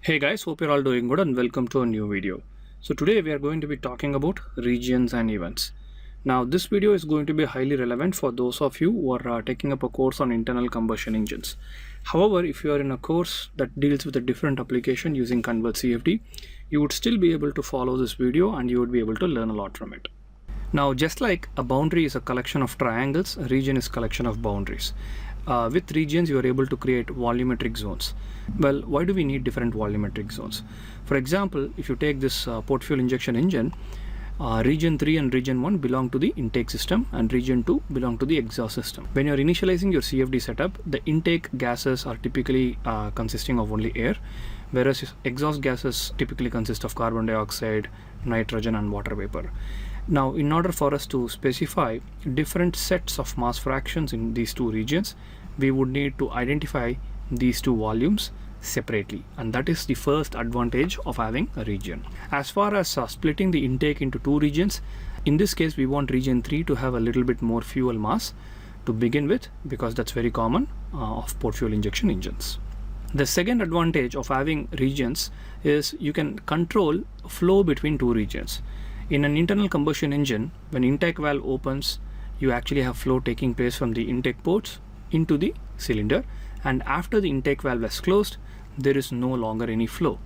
Hey guys, hope you're all doing good and welcome to a new video. So today we are going to be talking about regions and events. Now this video is going to be highly relevant for those of you who are taking up a course on internal combustion engines. However, if you are in a course that deals with a different application using CONVERGE CFD, you would still be able to follow this video and you would be able to learn a lot from it. Now just like a boundary is a collection of triangles, a region is a collection of boundaries. With regions you are able to create volumetric zones. Well, why do we need different volumetric zones? For example, if you take this port fuel injection engine, region 3 and region 1 belong to the intake system and region 2 belong to the exhaust system. When you're initializing your CFD setup, the intake gases are typically consisting of only air, whereas exhaust gases typically consist of carbon dioxide, nitrogen and water vapor. Now, in order for us to specify different sets of mass fractions in these two regions, we would need to identify these two volumes separately, and that is the first advantage of having a region. As far as splitting the intake into two regions, in this case we want region 3 to have a little bit more fuel mass to begin with, because that's very common of port fuel injection engines. The second advantage of having regions is you can control flow between two regions. In an internal combustion engine, when intake valve opens, you actually have flow taking place from the intake ports into the cylinder, and after the intake valve is closed, there is no longer any flow.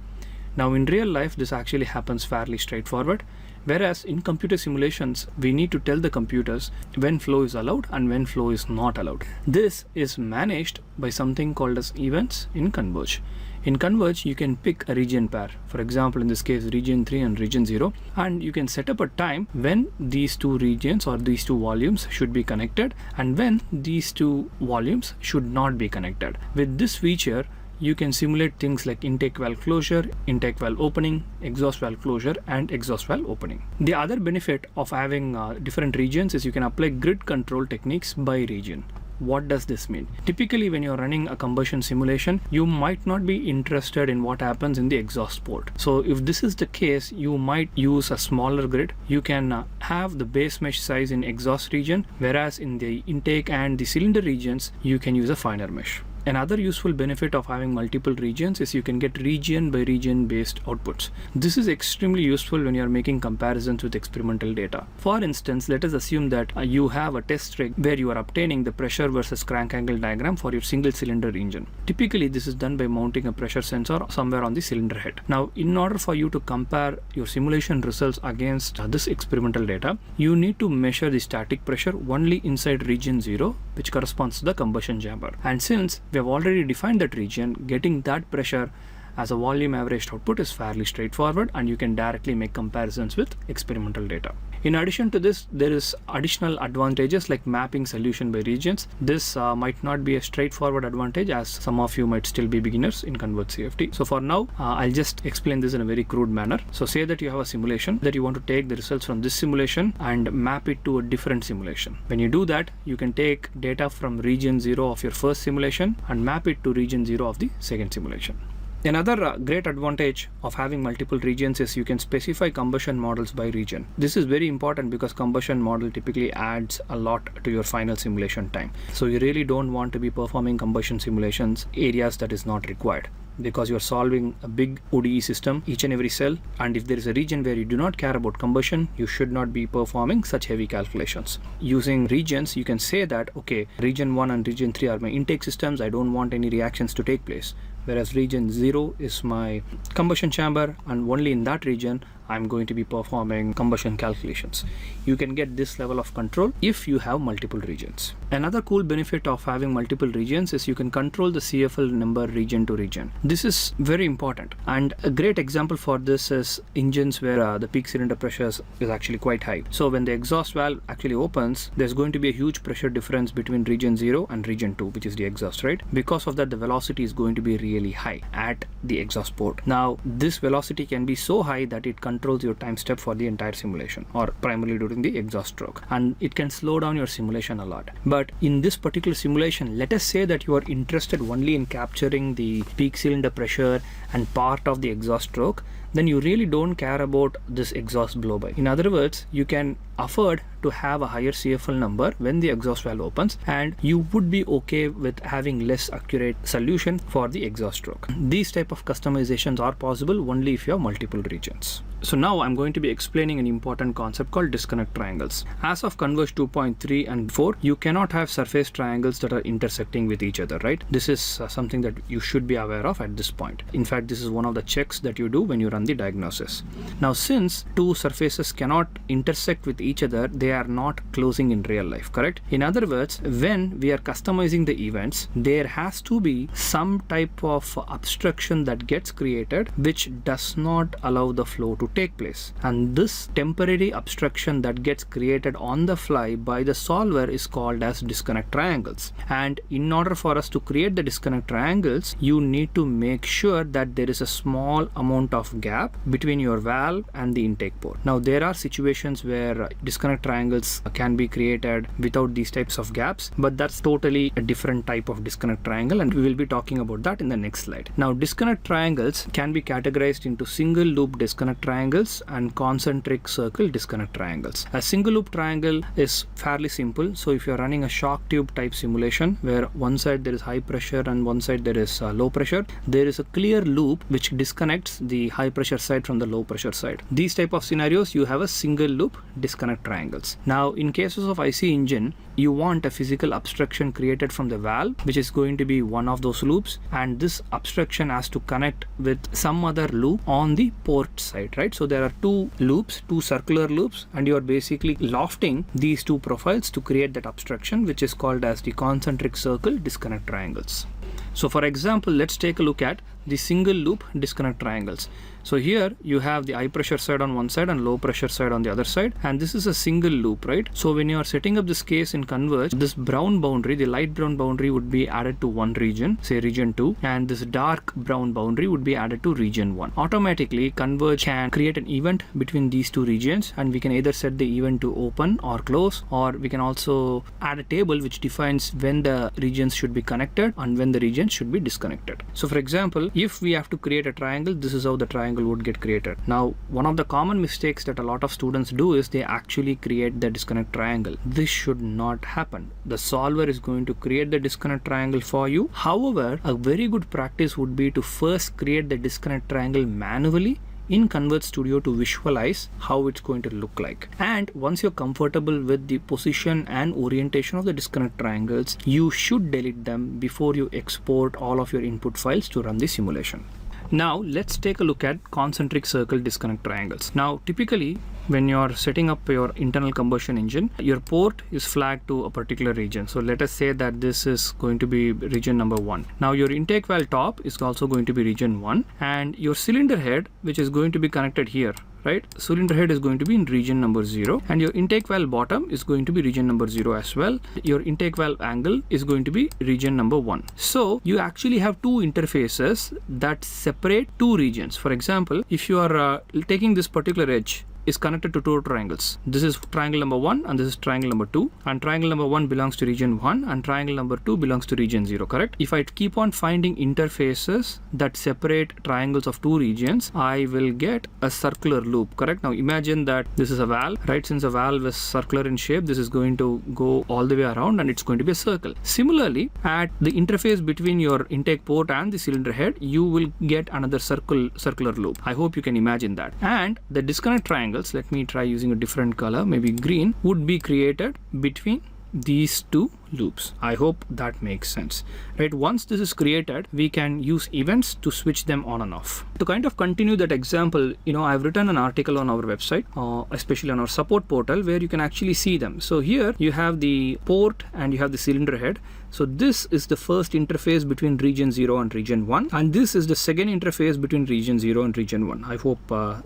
Now in real life this actually happens fairly straightforward, whereas in computer simulations we need to tell the computers when flow is allowed and when flow is not allowed. This is managed by something called as events in CONVERGE. In CONVERGE you can pick a region pair, for example in this case region 3 and region 0, and you can set up a time when these two regions or these two volumes should be connected and when these two volumes should not be connected. With this feature you can simulate things like intake valve closure, intake valve opening, exhaust valve closure and exhaust valve opening. The other benefit of having different regions is you can apply grid control techniques by region. What does this mean? Typically when you're running a combustion simulation, you might not be interested in what happens in the exhaust port. So if this is the case, you might use a smaller grid. You can have the base mesh size in exhaust region, whereas in the intake and the cylinder regions, you can use a finer mesh. Another useful benefit of having multiple regions is you can get region by region based outputs. This is extremely useful when you are making comparisons with experimental data. For instance, let us assume that you have a test rig where you are obtaining the pressure versus crank angle diagram for your single cylinder engine. Typically this is done by mounting a pressure sensor somewhere on the cylinder head. Now in order for you to compare your simulation results against this experimental data, you need to measure the static pressure only inside region 0, which corresponds to the combustion chamber. And since we have already defined that region, getting that pressure as a volume averaged output is fairly straightforward, and you can directly make comparisons with experimental data. In addition to this, there is additional advantages like mapping solution by regions. This might not be a straightforward advantage, as some of you might still be beginners in CONVERGE CFD. So for now, I'll just explain this in a very crude manner. So say that you have a simulation that you want to take the results from this simulation and map it to a different simulation. When you do that, you can take data from region 0 of your first simulation and map it to region 0 of the second simulation. Another great advantage of having multiple regions is you can specify combustion models by region. This is very important because combustion model typically adds a lot to your final simulation time. So you really don't want to be performing combustion simulations areas that is not required, because you're solving a big ODE system, each and every cell, and if there is a region where you do not care about combustion, you should not be performing such heavy calculations. Using regions, you can say that, okay, region 1 and region 3 are my intake systems, I don't want any reactions to take place. Whereas region 0 is my combustion chamber, and only in that region I'm going to be performing combustion calculations. You can get this level of control if you have multiple regions. Another cool benefit of having multiple regions is you can control the CFL number region to region. This is very important, and a great example for this is engines where the peak cylinder pressure is actually quite high. So when the exhaust valve actually opens, there's going to be a huge pressure difference between region 0 and region 2, which is the exhaust, right? Because of that, the velocity is going to be really high at the exhaust port. Now this velocity can be so high that it controls your time step for the entire simulation, or primarily during the exhaust stroke, and it can slow down your simulation a lot. But in this particular simulation, let us say that you are interested only in capturing the peak cylinder pressure and part of the exhaust stroke, then you really don't care about this exhaust blow by. In other words, you can afford to have a higher CFL number when the exhaust valve opens, and you would be okay with having less accurate solution for the exhaust stroke. These type of customizations are possible only if you have multiple regions. So now I'm going to be explaining an important concept called disconnect triangles. As of CONVERGE 2.3 and 4, you cannot have surface triangles that are intersecting with each other, right? This is something that you should be aware of at this point. In fact, this is one of the checks that you do when you run the diagnosis. Now, since two surfaces cannot intersect with each other, they are not closing in real life, correct? In other words, when we are customizing the events, there has to be some type of obstruction that gets created which does not allow the flow to take place, and this temporary obstruction that gets created on the fly by the solver is called as disconnect triangles. And in order for us to create the disconnect triangles, you need to make sure that there is a small amount of gap between your valve and the intake port. Now, there are situations where disconnect triangles can be created without these types of gaps, but that's totally a different type of disconnect triangle, and we will be talking about that in the next slide. Now, disconnect triangles can be categorized into single loop disconnect triangles and concentric circle disconnect triangles. A single loop triangle is fairly simple. So if you're running a shock tube type simulation where one side there is high pressure and one side there is low pressure, there is a clear loop which disconnects the high pressure side from the low pressure side. These type of scenarios, you have a single loop disconnect triangles. Now, in cases of IC engine, you want a physical obstruction created from the valve, which is going to be one of those loops, and this obstruction has to connect with some other loop on the port side, right? So there are two loops, two circular loops, and you are basically lofting these two profiles to create that obstruction, which is called as the concentric circle disconnect triangles. So for example, let's take a look at the single loop disconnect triangles. So here you have the high pressure side on one side and low pressure side on the other side, and this is a single loop, right? So when you are setting up this case in CONVERGE, this brown boundary, the light brown boundary would be added to one region, say region 2, and this dark brown boundary would be added to region 1. Automatically, CONVERGE can create an event between these two regions, and we can either set the event to open or close, or we can also add a table which defines when the regions should be connected and when the regions should be disconnected. So for example, if we have to create a triangle, this is how the triangle would get created. Now, one of the common mistakes that a lot of students do is they actually create the disconnect triangle. This should not happen. The solver is going to create the disconnect triangle for you. However, a very good practice would be to first create the disconnect triangle manually in CONVERGE Studio to visualize how it's going to look like. And once you're comfortable with the position and orientation of the disconnect triangles, you should delete them before you export all of your input files to run the simulation. Now let's take a look at concentric circle disconnect triangles. Now typically when you're setting up your internal combustion engine, your port is flagged to a particular region. So let us say that this is going to be region number 1. Now your intake valve top is also going to be region 1, and your cylinder head, which is going to be connected here, right? Cylinder head is going to be in region number 0, and your intake valve bottom is going to be region number 0 as well. Your intake valve angle is going to be region number 1. So you actually have two interfaces that separate two regions. For example, if you are taking this particular edge, is connected to two triangles. This is triangle number 1 and this is triangle number 2, and triangle number 1 belongs to region 1 and triangle number 2 belongs to region 0, correct? If I keep on finding interfaces that separate triangles of two regions, I will get a circular loop, correct? Now imagine that this is a valve, right? Since a valve is circular in shape, this is going to go all the way around and it's going to be a circle. Similarly, at the interface between your intake port and the cylinder head, you will get another circular loop. I hope you can imagine that. And the disconnect triangle, let me try using a different color, maybe green, would be created between these two loops. I hope that makes sense, right? Once this is created, we can use events to switch them on and off. To kind of continue that example, I've written an article on our website, especially on our support portal, where you can actually see them. So here you have the port and you have the cylinder head. So this is the first interface between region 0 and region 1, and this is the second interface between region 0 and region 1. I hope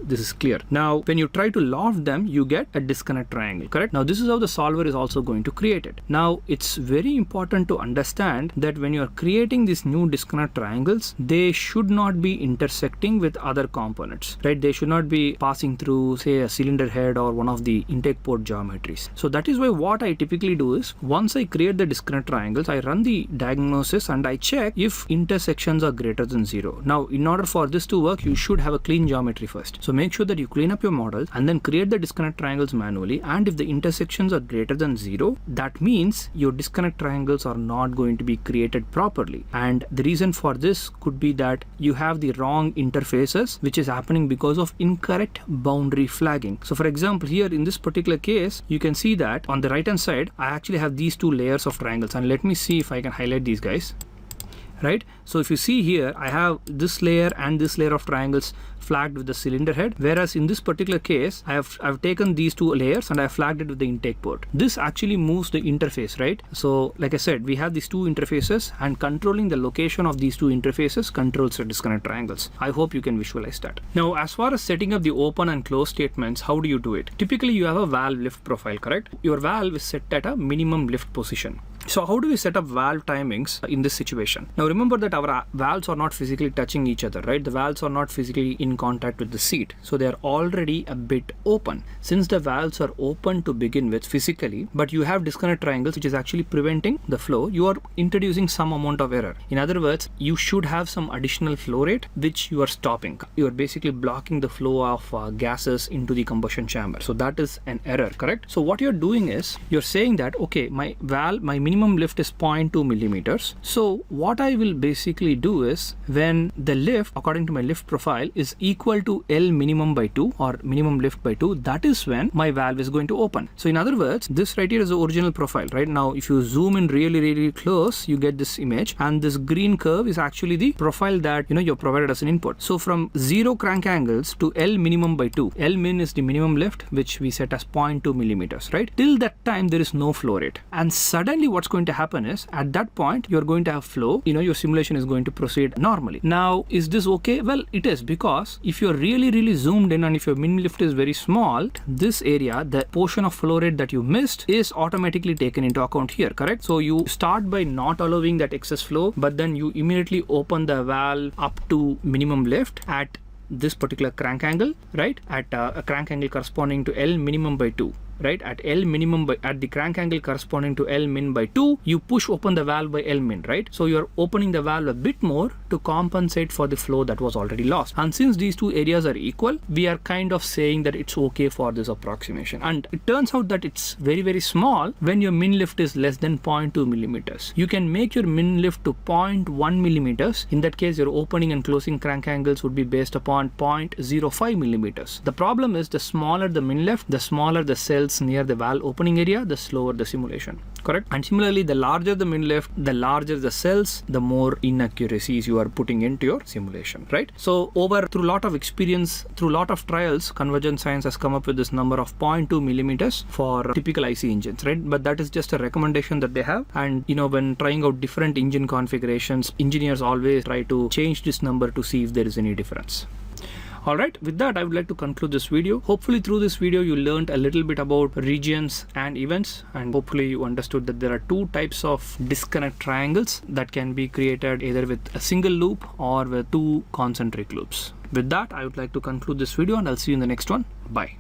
this is clear. Now when you try to loft them, you get a disconnect triangle, correct? Now this is how the solver is also going to create it. Now it's it's very important to understand that when you're creating these new disconnect triangles, they should not be intersecting with other components, right? They should not be passing through, say, a cylinder head or one of the intake port geometries. So that is why what I typically do is, once I create the disconnect triangles, I run the diagnosis and I check if intersections are greater than 0. Now, in order for this to work, you should have a clean geometry first. So make sure that you clean up your model and then create the disconnect triangles manually. And if the intersections are greater than 0, that means your disconnect triangles are not going to be created properly. And the reason for this could be that you have the wrong interfaces, which is happening because of incorrect boundary flagging. So for example, here in this particular case, you can see that on the right hand side, I actually have these two layers of triangles, and let me see if I can highlight these guys. Right, so if you see here, I have this layer and this layer of triangles flagged with the cylinder head, whereas in this particular case, I've taken these two layers and I have flagged it with the intake port. This actually moves the interface, right? So like I said, we have these two interfaces, and controlling the location of these two interfaces controls the disconnect triangles. I hope you can visualize that. Now, as far as setting up the open and close statements, how do you do it? Typically, you have a valve lift profile, correct? Your valve is set at a minimum lift position. So how do we set up valve timings in this situation? Now remember that our valves are not physically touching each other, right? The valves are not physically in contact with the seat. So they are already a bit open. Since the valves are open to begin with physically, but you have disconnect triangles which is actually preventing the flow, you are introducing some amount of error. In other words, you should have some additional flow rate which you are stopping. You are basically blocking the flow of gases into the combustion chamber. So that is an error, correct? So what you're doing is, you're saying that, okay, my minimum lift is 0.2 millimeters. So what I will basically do is, when the lift according to my lift profile is equal to L minimum by 2 or minimum lift by 2, that is when my valve is going to open. So in other words, this right here is the original profile. Right now, if you zoom in really close, you get this image, and this green curve is actually the profile that you're provided as an input. So from 0 crank angles to L minimum by 2, L min is the minimum lift which we set as 0.2 millimeters, right? Till that time there is no flow rate, and suddenly what's going to happen is, at that point you're going to have flow. Your simulation is going to proceed normally. Now, is this okay? Well, it is, because if you're really zoomed in and if your min lift is very small, this area, the portion of flow rate that you missed, is automatically taken into account here, correct? So you start by not allowing that excess flow, but then you immediately open the valve up to minimum lift at this particular crank angle, right? At a crank angle corresponding to L minimum by 2. Right, at L minimum at the crank angle corresponding to L min by 2, you push open the valve by L min, right? So you're opening the valve a bit more to compensate for the flow that was already lost. And since these two areas are equal, we are kind of saying that it's okay for this approximation. And it turns out that it's very small when your min lift is less than 0.2 millimeters. You can make your min lift to 0.1 millimeters. In that case, your opening and closing crank angles would be based upon 0.05 millimeters. The problem is, the smaller the min lift, the smaller the cells near the valve opening area, the slower the simulation, correct? And similarly, the larger the min lift, the larger the cells, the more inaccuracies you are putting into your simulation, right? So through a lot of experience, through a lot of trials, Convergence Science has come up with this number of 0.2 millimeters for typical IC engines, right? But that is just a recommendation that they have. And when trying out different engine configurations, engineers always try to change this number to see if there is any difference. Alright, with that I would like to conclude this video. Hopefully through this video you learned a little bit about regions and events, and hopefully you understood that there are two types of disconnect triangles that can be created either with a single loop or with two concentric loops. With that, I would like to conclude this video, and I'll see you in the next one. Bye.